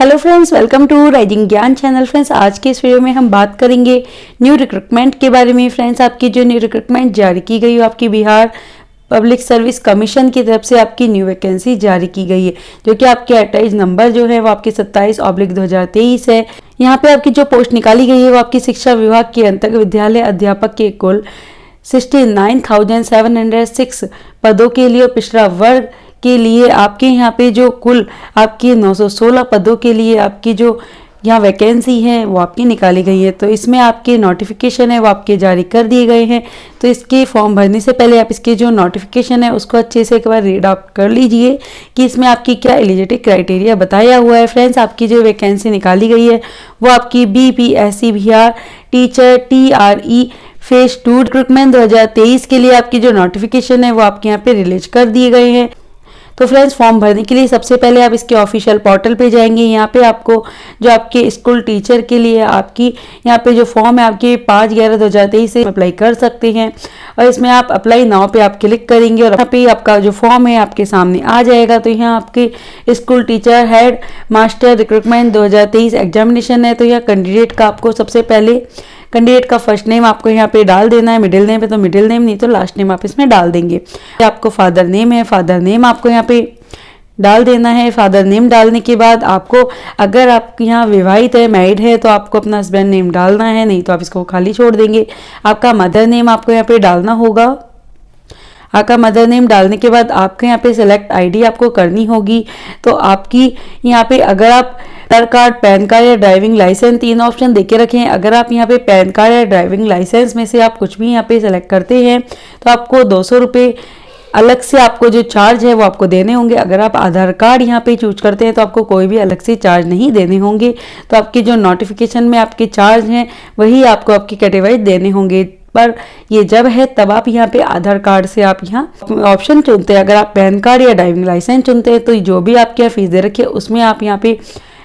Hello friends, welcome to rising Gyan channel. Friends, आज के इस वीडियो में हम बात करेंगे न्यू रिक्रूटमेंट के बारे में। फ्रेंड्स, आपकी जो न्यू रिक्रूटमेंट जारी की गई है, आपकी बिहार पब्लिक सर्विस कमीशन की तरफ से आपकी न्यू वैकेंसी जारी की गई है, जो कि आपके एडवर्टाइज नंबर जो है वो आपकी 27/2023 है। यहाँ पे आपकी जो पोस्ट निकाली गई है वो आपकी शिक्षा विभाग के अंतर्गत विद्यालय अध्यापक के कुल 69,706 पदों के लिए और पिछड़ा वर्ग के लिए आपके यहाँ पे जो कुल आपकी 916 पदों के लिए आपकी जो यहाँ वैकेंसी है वो आपकी निकाली गई है। तो इसमें आपके नोटिफिकेशन है वो आपके जारी कर दिए गए हैं। तो इसके फॉर्म भरने से पहले आप इसके जो नोटिफिकेशन है उसको अच्छे से एक बार रीड आउट कर लीजिए कि इसमें आपकी क्या एलिजिबिलिटी क्राइटेरिया बताया हुआ है। फ्रेंड्स, आपकी जो वैकेंसी निकाली गई है वो आपकी BPSC Bihar teacher TRE phase 2 recruitment 2023 के लिए आपकी जो नोटिफिकेशन है वो आपके यहाँ पे रिलीज कर दिए गए हैं। तो फ्रेंड्स, फॉर्म भरने के लिए सबसे पहले आप इसके ऑफिशियल पोर्टल पे जाएंगे। यहाँ पे आपको जो आपके स्कूल टीचर के लिए आपकी यहाँ पे जो फॉर्म है आपके 5/11/2023 से अप्लाई कर सकते हैं और इसमें आप अप्लाई नाउ पे आप क्लिक करेंगे और यहाँ पे आपका जो फॉर्म है आपके सामने आ जाएगा। तो यहाँ आपके school teacher head master recruitment 2023 examination है। तो यहाँ कैंडिडेट का आपको सबसे पहले कैंडिडेट का फर्स्ट नेम आपको यहाँ पे डाल देना है। मिडिल नेम है तो मिडिल नेम, नहीं तो लास्ट नेम आप इसमें डाल देंगे। आपको फादर नेम है, फादर नेम आपको यहाँ पे डाल देना है। फादर नेम डालने के बाद आपको, अगर आप यहाँ विवाहित है, मैरिड है, तो आपको अपना हस्बैंड नेम डालना है, नहीं तो आप इसको खाली छोड़ देंगे। आपका मदर नेम आपको यहाँ पे डालना होगा। आपका मदर नेम डालने के बाद आपके यहाँ पे सिलेक्ट ID आपको करनी होगी। तो आपकी यहाँ पे अगर आप आधार कार्ड, पैन कार्ड या ड्राइविंग लाइसेंस, 3 ऑप्शन देके रखे हैं। अगर आप यहाँ पे पैन कार्ड या ड्राइविंग लाइसेंस में से आप कुछ भी यहाँ पे सेलेक्ट करते हैं तो आपको 200 रुपये अलग से आपको जो चार्ज है वो आपको देने होंगे। अगर आप आधार कार्ड यहाँ पे चूज करते हैं तो आपको कोई भी अलग से चार्ज नहीं देने होंगे। तो आपके जो नोटिफिकेशन में आपके चार्ज हैं वही आपको आपकी कैटेगरी देने होंगे। पर ये जब है तब आप यहाँ पे आधार कार्ड से आप यहाँ ऑप्शन चुनते हैं। अगर आप पैन कार्ड या ड्राइविंग लाइसेंस चुनते हैं तो जो भी आपके यहाँ फीस दे रखी है उसमें आप यहाँ पे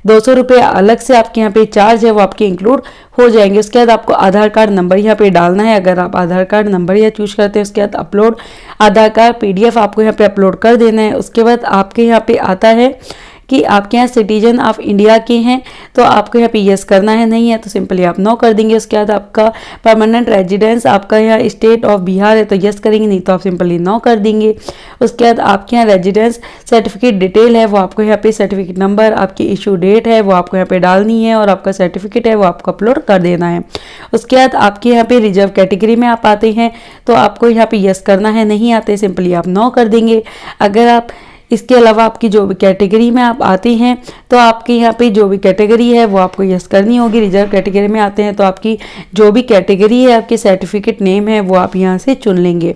200 रुपये अलग से आपके यहाँ पे चार्ज है वो आपके इंक्लूड हो जाएंगे। उसके बाद आपको आधार कार्ड नंबर यहाँ पे डालना है। अगर आप आधार कार्ड नंबर यहाँ चूज करते हैं उसके बाद अपलोड आधार कार्ड PDF आपको यहाँ पे अपलोड कर देना है। उसके बाद आपके यहाँ पे आता है कि आपके यहाँ सिटीजन ऑफ इंडिया के हैं तो आपको यहाँ पे यस करना है, नहीं है तो सिंपली आप नो कर देंगे। उसके बाद आपका परमानेंट रेजिडेंस आपका यहाँ स्टेट ऑफ बिहार है तो यस करेंगे, नहीं तो आप सिंपली नो कर देंगे। उसके बाद आपके यहाँ रेजिडेंस सर्टिफिकेट डिटेल है वो आपको यहाँ पे सर्टिफिकेट नंबर, आपकी इशू डेट है वो आपको यहाँ पे डालनी है और आपका सर्टिफिकेट है वो आपको अपलोड कर देना है। उसके बाद आपके यहाँ पे रिजर्व कैटेगरी में आप आते हैं तो आपको यहाँ पे यस करना है, नहीं आते सिंपली आप नो कर देंगे। अगर आप इसके अलावा आपकी जो भी कैटेगरी में आप आते हैं तो आपके यहाँ पे जो भी कैटेगरी है वो आपको यस करनी होगी। रिजर्व कैटेगरी में आते हैं तो आपकी जो भी कैटेगरी है, आपके सर्टिफिकेट नेम है वो आप यहाँ से चुन लेंगे।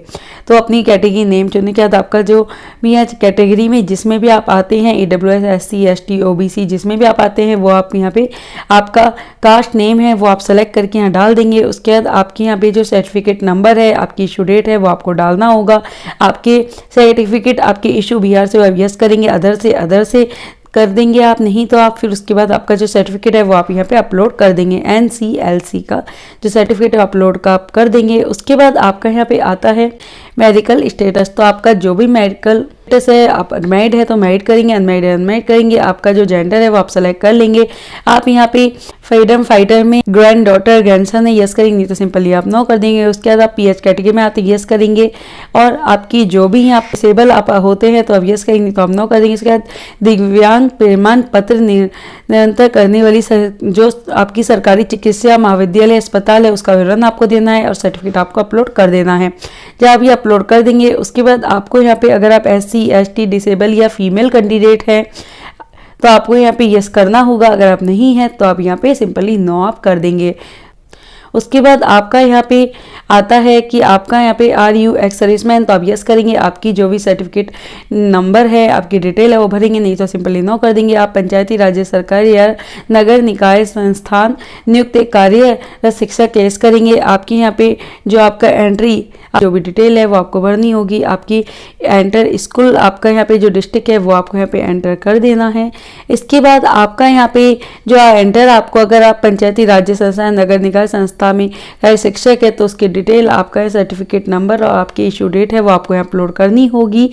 तो अपनी कैटेगरी नेम चुनने के बाद आपका जो भी यहाँ कैटेगरी में जिसमें भी आप आते हैं, EWS SC ST OBC जिसमें भी आप आते हैं वो आप यहाँ पे आपका कास्ट नेम है वो आप सेलेक्ट करके यहाँ डाल देंगे। उसके बाद आपके यहाँ पे जो सर्टिफिकेट नंबर है, आपकी इशू डेट है वो आपको डालना होगा। आपके सर्टिफिकेट आपके इशू बिहार से यस करेंगे, अदर से कर देंगे आप, नहीं तो आप फिर उसके बाद आपका जो सर्टिफिकेट है वो आप यहाँ पे अपलोड कर देंगे। NCLC का जो सर्टिफिकेट है अपलोड का आप कर देंगे। उसके बाद आपका यहाँ पे आता है मेडिकल स्टेटस। तो आपका जो भी मेडिकल स्टेटस है, आप मैरिड है तो मैरिड करेंगे, अनमैरिड है अनमैरिड करेंगे। आपका जो जेंडर है वो आप सेलेक्ट कर लेंगे। आप यहाँ पे फ्रीडम फाइटर में ग्रैंड डॉटर ग्रैंडसन है यस करेंगे, तो सिंपली आप नो कर देंगे। उसके बाद आप PH कैटेगरी में आते यस करेंगे और आपकी जो भी यहाँ डिसेबल आप होते हैं तो आप यस करेंगे, तो आप नो कर देंगे। उसके बाद दिव्यांग प्रमाण पत्र निरंतर करने वाली जो आपकी सरकारी चिकित्सा महाविद्यालय अस्पताल है उसका विवरण आपको देना है और सर्टिफिकेट आपको अपलोड कर देना है। जब आप ये अपलोड कर देंगे उसके बाद आपको यहाँ पे अगर आप SC ST डिसेबल या फीमेल कैंडिडेट है तो आपको यहाँ पे यस करना होगा। अगर आप नहीं है तो आप यहाँ पे सिंपली नो आप कर देंगे। उसके बाद आपका यहाँ पे आता है कि आपका यहाँ पे आर यू एक्स सर्विसमैन, तो आप यस करेंगे। आपकी जो भी सर्टिफिकेट नंबर है, आपकी डिटेल है वो भरेंगे, नहीं तो सिंपली नो कर देंगे। आप पंचायती राज्य सरकारी या नगर निकाय संस्थान नियुक्त कार्यरत शिक्षक यस करेंगे। आपके यहाँ पे जो आपका एंट्री जो भी डिटेल है वो आपको भरनी होगी। आपकी एंटर स्कूल आपका यहाँ पे जो डिस्ट्रिक्ट है वो आपको यहाँ पे एंटर कर देना है। इसके बाद आपका यहाँ पे जो एंटर आपको, अगर आप पंचायती राज्य संस्था नगर निकाय संस्था में शिक्षक है तो उसकी डिटेल, आपका सर्टिफिकेट नंबर और आपकी इशू डेट है वो आपको यहाँ अपलोड करनी होगी।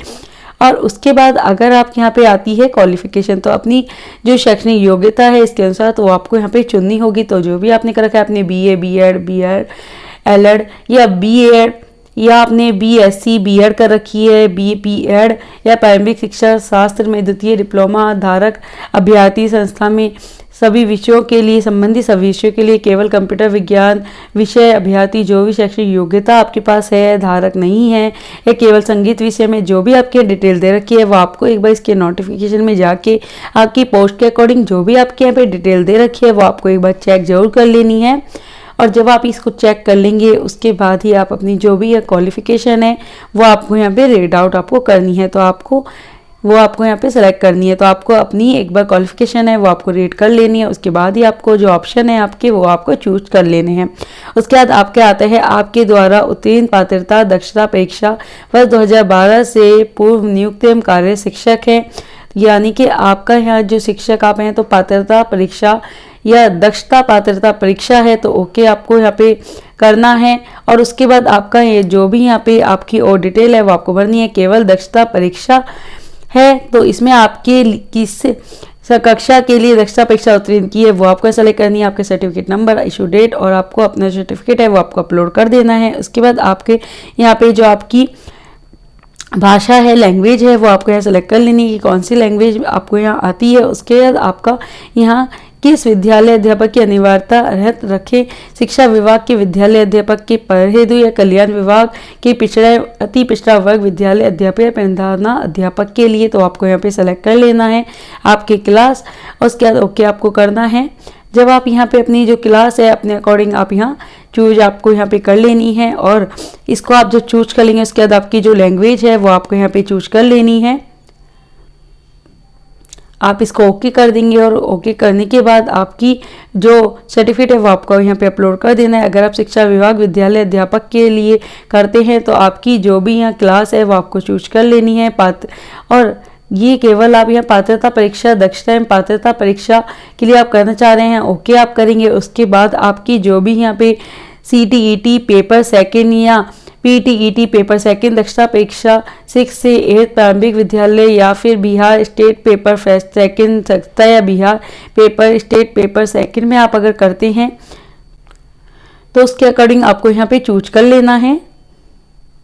और उसके बाद अगर आप यहाँ पे आती है क्वालिफिकेशन, तो अपनी जो शैक्षणिक योग्यता है इसके अनुसार तो आपको यहाँ पे चुननी होगी। तो जो भी आपने कर रखा है, आपने BA, B.Ed, एलएड या B.Ed या आपने BSc B.Ed कर रखी है, B.Ed या प्रारंभिक शिक्षा शास्त्र में द्वितीय डिप्लोमा धारक अभ्यर्थी संस्था में सभी विषयों के लिए संबंधित सभी विषयों के लिए केवल कंप्यूटर विज्ञान विषय अभ्यर्थी जो भी शैक्षणिक योग्यता आपके पास है धारक नहीं है, या केवल संगीत विषय में जो भी आपके डिटेल दे रखी है वो आपको एक बार इसके नोटिफिकेशन में जाके आपकी पोस्ट के अकॉर्डिंग जो भी आपके यहाँ पे डिटेल दे रखी है वो आपको एक बार चेक जरूर कर लेनी है। और जब आप इसको चेक कर लेंगे उसके बाद ही आप अपनी जो भी क्वालिफिकेशन है वो आपको यहाँ पे रीड आउट आपको करनी है, तो आपको यहाँ पे सेलेक्ट करनी है। तो आपको अपनी एक बार क्वालिफिकेशन है वो आपको रीड कर लेनी है, उसके बाद ही आपको जो ऑप्शन है आपके वो आपको चूज कर लेने हैं। उसके बाद आपके आता है आपके द्वारा उत्तीर्ण पात्रता दक्षता परीक्षा वर्ष 2012 से पूर्व नियुक्त कार्य शिक्षक है, यानी कि आपका यहाँ जो शिक्षक आप हैं तो पात्रता परीक्षा या दक्षता पात्रता परीक्षा है तो ओके आपको यहाँ पे करना है। और उसके बाद आपका ये जो भी यहाँ पे आपकी और डिटेल है वो आपको भरनी है। केवल दक्षता परीक्षा है तो इसमें आपके किस कक्षा के लिए दक्षता परीक्षा उत्तीर्ण की है वो आपको सेलेक्ट करनी है, आपके सर्टिफिकेट नंबर, इशू डेट और आपको अपना सर्टिफिकेट है वो आपको अपलोड कर देना है। उसके बाद आपके यहाँ पे जो आपकी भाषा है लैंग्वेज है वो आपको यहाँ सेलेक्ट कर लेनी है कि कौन सी लैंग्वेज आपको यहाँ आती है। उसके बाद आपका यहाँ किस विद्यालय अध्यापक की अनिवार्यता रहत रखे, शिक्षा विभाग के विद्यालय अध्यापक के पर हेतु या कल्याण विभाग के पिछड़ा अति पिछड़ा वर्ग विद्यालय अध्यापक या प्रधाना अध्यापक के लिए तो आपको यहाँ पे सेलेक्ट कर लेना है आपकी क्लास। और उसके बाद ओके आपको करना है। जब आप यहाँ पे अपनी जो क्लास है अपने अकॉर्डिंग आप यहाँ चूज आपको यहाँ पे कर लेनी है, और इसको आप जो चूज कर लेंगे उसके बाद आपकी जो लैंग्वेज है वो आपको यहाँ पे चूज कर लेनी है। आप इसको ओके कर देंगे और ओके करने के बाद आपकी जो सर्टिफिकेट है वो आपको यहाँ पे अपलोड कर देना है। अगर आप शिक्षा विभाग विद्यालय अध्यापक के लिए करते हैं तो आपकी जो भी यहाँ क्लास है वो आपको चूज कर लेनी है। और ये केवल आप यहाँ पात्रता परीक्षा दक्षता एवं पात्रता परीक्षा के लिए आप करना चाह रहे हैं, ओके आप करेंगे। उसके बाद आपकी जो भी यहाँ पे CTET पेपर सेकेंड या PTET पेपर सेकेंड दक्षता परीक्षा 6 से 8 प्रारंभिक विद्यालय या फिर Bihar state paper first second दक्षता या Bihar paper state paper second में आप अगर करते हैं तो उसके अकॉर्डिंग आपको यहाँ पे चूज कर लेना है।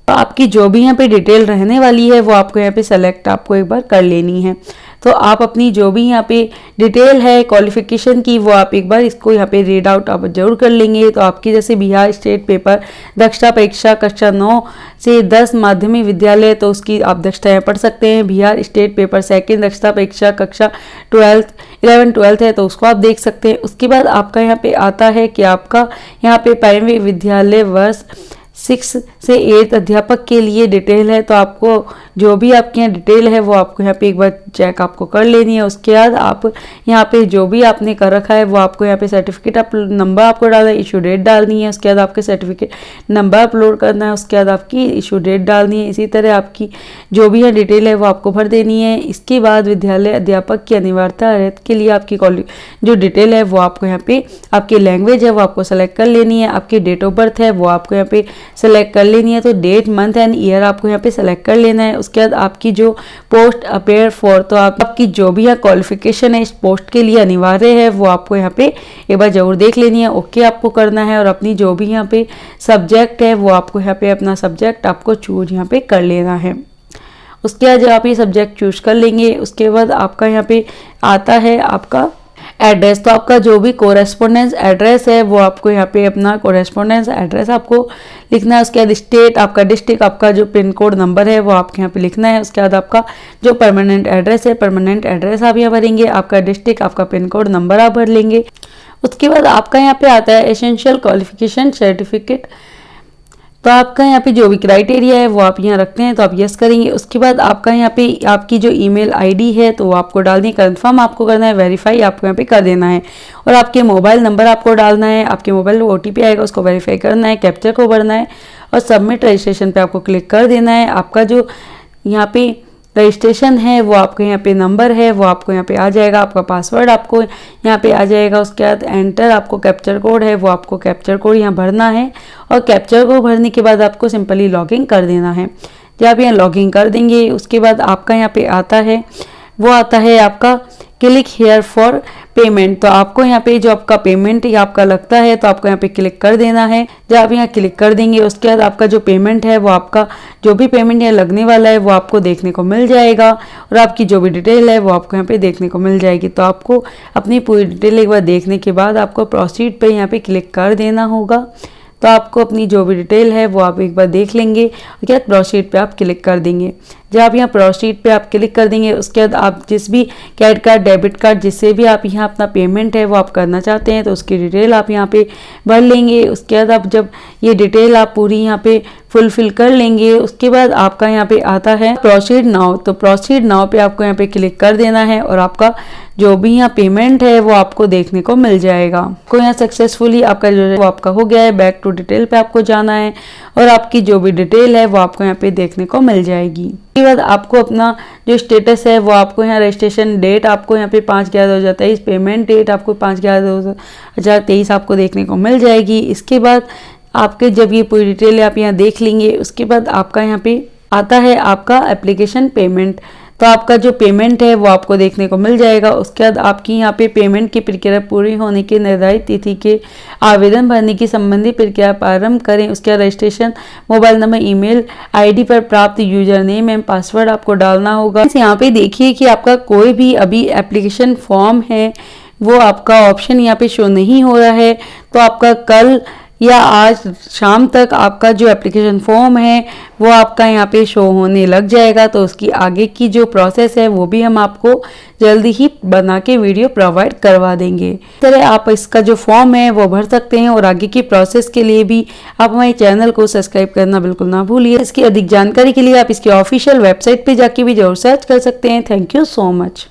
तो आपकी जो भी यहाँ पे डिटेल रहने वाली है वो आपको यहाँ पे सेलेक्ट आपको एक बार कर लेनी है। तो आप अपनी जो भी यहाँ पे डिटेल है क्वालिफिकेशन की वो आप एक बार इसको यहाँ पे रीड आउट आप जरूर कर लेंगे। तो आपकी जैसे बिहार स्टेट पेपर दक्षता परीक्षा कक्षा 9 से 10 माध्यमिक विद्यालय तो उसकी आप दक्षता यहाँ पढ़ सकते हैं। बिहार स्टेट पेपर सेकेंड दक्षता परीक्षा कक्षा 11-12 है तो उसको आप देख सकते हैं। उसके बाद आपका यहाँ पे आता है कि आपका यहाँ पे प्राइमरी विद्यालय वर्ष 6 से 8 अध्यापक के लिए डिटेल है, तो आपको जो भी आपके यहाँ डिटेल है वो आपको यहाँ पे एक बार चेक आपको कर लेनी है। उसके बाद आप यहाँ पे जो भी आपने कर रखा है वो आपको यहाँ पे सर्टिफिकेट नंबर आपको डालना है, इशू डेट डालनी है। उसके बाद आपके सर्टिफिकेट नंबर अपलोड करना है, उसके बाद आपकी इशू डेट डालनी है। इसी तरह आपकी जो भी यहाँ डिटेल है वो आपको भर देनी है। इसके बाद विद्यालय अध्यापक की अनिवार्यता के लिए आपकी जो डिटेल है वो आपको यहाँ पे आपकी लैंग्वेज है वो आपको सेलेक्ट कर लेनी है। आपकी डेट ऑफ बर्थ है वो आपको यहाँ पे सेलेक्ट कर लेनी है। तो डेट मंथ एंड ईयर आपको यहाँ पे सेलेक्ट कर लेना है। उसके बाद आपकी जो पोस्ट अपेयर फॉर तो आपकी जो भी यहाँ क्वालिफिकेशन है इस पोस्ट के लिए अनिवार्य है वो आपको यहाँ पे एक बार जरूर देख लेनी है, ओके आपको करना है। और अपनी जो भी यहाँ पे सब्जेक्ट है वो आपको यहाँ पे अपना सब्जेक्ट आपको चूज यहाँ पे कर लेना है। उसके बाद जब आप ये सब्जेक्ट चूज कर लेंगे उसके बाद आपका यहाँ पे आता है आपका एड्रेस। तो आपका जो भी कोरेस्पोंडेंस एड्रेस है वो आपको यहाँ पे अपना कोरेस्पोंडेंस एड्रेस आपको लिखना है। उसके बाद स्टेट आपका डिस्ट्रिक्ट आपका जो पिन कोड नंबर है वो आपके यहाँ पे लिखना है। उसके बाद आपका जो परमानेंट एड्रेस है परमानेंट एड्रेस आप यहाँ भरेंगे, आपका डिस्ट्रिक्ट आपका पिन कोड नंबर आप भर लेंगे। उसके बाद आपका यहाँ पे आता है एसेंशियल क्वालिफिकेशन सर्टिफिकेट। तो आपका यहाँ पे जो भी क्राइटेरिया है वो आप यहाँ रखते हैं तो आप यस करेंगे। उसके बाद आपका यहाँ पे आपकी जो ईमेल आईडी है तो वो आपको डालनी है, कंफर्म आपको करना है, वेरीफाई आपको यहाँ पे कर देना है। और आपके मोबाइल नंबर आपको डालना है, आपके मोबाइल में OTP आएगा उसको वेरीफाई करना है, कैप्चर को भरना है और सबमिट रजिस्ट्रेशन पे आपको क्लिक कर देना है। आपका जो यहाँ पे रजिस्ट्रेशन है वो आपके यहाँ पे नंबर है वो आपको यहाँ पे आ जाएगा, आपका पासवर्ड आपको यहाँ पे आ जाएगा। उसके बाद एंटर आपको कैप्चर कोड है वो आपको कैप्चर कोड यहाँ भरना है और कैप्चर कोड भरने के बाद आपको सिंपली लॉगिन कर देना है। जब आप यहाँ लॉगिन कर देंगे उसके बाद आपका यहाँ पे आता है वो आता है आपका क्लिक हेयर फॉर पेमेंट। तो आपको यहाँ पे जो आपका पेमेंट या आपका लगता है तो आपको यहाँ पे क्लिक कर देना है। जब आप यहाँ क्लिक कर देंगे उसके बाद आपका जो पेमेंट है वो आपका जो भी पेमेंट यहाँ लगने वाला है वो आपको देखने को मिल जाएगा और आपकी जो भी डिटेल है वो आपको यहाँ पे देखने को मिल जाएगी। तो आपको अपनी पूरी डिटेल एक बार देखने के बाद आपको प्रोसीड पे यहाँ पे क्लिक कर देना होगा। तो आपको अपनी जो भी डिटेल है वो आप एक बार देख लेंगे और क्या प्रोसीड पे आप क्लिक कर देंगे। जब आप यहाँ प्रोसीड पे आप क्लिक कर देंगे उसके बाद आप जिस भी क्रेडिट कार्ड डेबिट कार्ड जिससे भी आप यहाँ अपना पेमेंट है वो आप करना चाहते हैं तो उसकी डिटेल आप यहाँ पे भर लेंगे। उसके बाद आप जब ये डिटेल आप पूरी यहाँ पे फुलफिल कर लेंगे उसके बाद आपका यहाँ पे आता है प्रोसीड नाउ। तो प्रोसीड नाउ पे आपको यहाँ पे क्लिक कर देना है और आपका जो भी यहाँ पेमेंट है वो आपको देखने को मिल जाएगा। आपको यहाँ सक्सेसफुली आपका जो है वो आपका हो गया है। बैक टू डिटेल पे आपको जाना है और आपकी जो भी डिटेल है वो आपको यहाँ पे देखने को मिल जाएगी। उसके बाद आपको अपना जो स्टेटस है वो आपको यहाँ रजिस्ट्रेशन डेट आपको यहाँ पे 5/11/2023, पेमेंट डेट आपको 5/11/2023 आपको देखने को मिल जाएगी। इसके बाद आपके जब ये पूरी डिटेल आप यहाँ देख लेंगे उसके बाद आपका यहाँ पे आता है आपका एप्लीकेशन पेमेंट। तो आपका जो पेमेंट है वो आपको देखने को मिल जाएगा। उसके बाद आपकी यहाँ पे पेमेंट की प्रक्रिया पूरी होने की निर्धारित तिथि के आवेदन भरने की संबंधी प्रक्रिया प्रारंभ करें। उसके बाद registration mobile number email ID पर प्राप्त यूजर नेम एवं पासवर्ड आपको डालना होगा। यहाँ पे देखिए कि आपका कोई भी अभी एप्लीकेशन फॉर्म है वो आपका ऑप्शन यहाँ पे शो नहीं हो रहा है। तो आपका कल या आज शाम तक आपका जो एप्लीकेशन फॉर्म है वो आपका यहाँ पे शो होने लग जाएगा। तो उसकी आगे की जो प्रोसेस है वो भी हम आपको जल्दी ही बना के वीडियो प्रोवाइड करवा देंगे। इस तरह आप इसका जो फॉर्म है वो भर सकते हैं और आगे की प्रोसेस के लिए भी आप हमारे चैनल को सब्सक्राइब करना बिल्कुल ना भूलिए। इसकी अधिक जानकारी के लिए आप इसकी ऑफिशियल वेबसाइट पे जाके भी जरूर सर्च कर सकते हैं। Thank you so much.